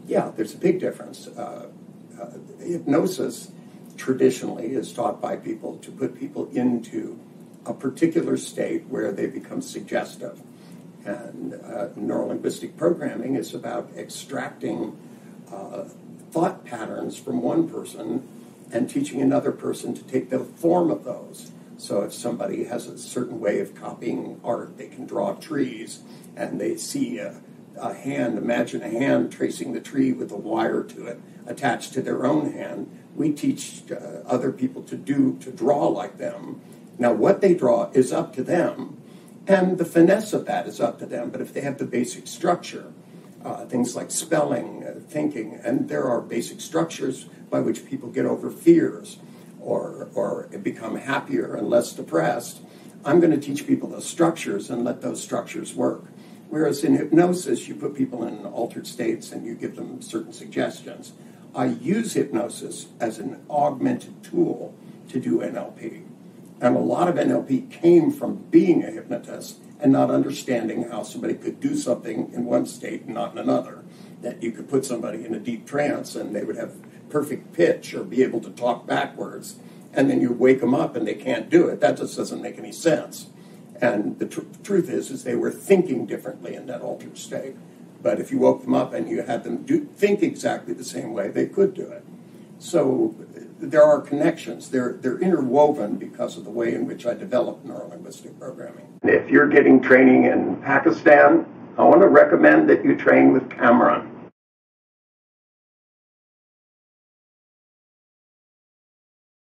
Yeah, there's a big difference. Hypnosis traditionally is taught by people to put people into a particular state where they become suggestive. And neurolinguistic programming is about extracting thought patterns from one person and teaching another person to take the form of those. So if somebody has a certain way of copying art, they can draw trees, and they see a hand, imagine a hand tracing the tree with a wire to it attached to their own hand. We teach other people to draw like them. Now, what they draw is up to them, and the finesse of that is up to them. But if they have the basic structure, things like spelling, thinking, and there are basic structures by which people get over fears or become happier and less depressed, I'm going to teach people those structures and let those structures work. Whereas in hypnosis, you put people in altered states and you give them certain suggestions. I use hypnosis as an augmented tool to do NLP. And a lot of NLP came from being a hypnotist and not understanding how somebody could do something in one state and not in another. That you could put somebody in a deep trance and they would have perfect pitch or be able to talk backwards, and then you wake them up and they can't do it. That just doesn't make any sense. And the truth is they were thinking differently in that altered state. But if you woke them up and you had them think exactly the same way, they could do it. So there are connections. They're interwoven because of the way in which I developed neurolinguistic programming. If you're getting training in Pakistan, I want to recommend that you train with Kamran.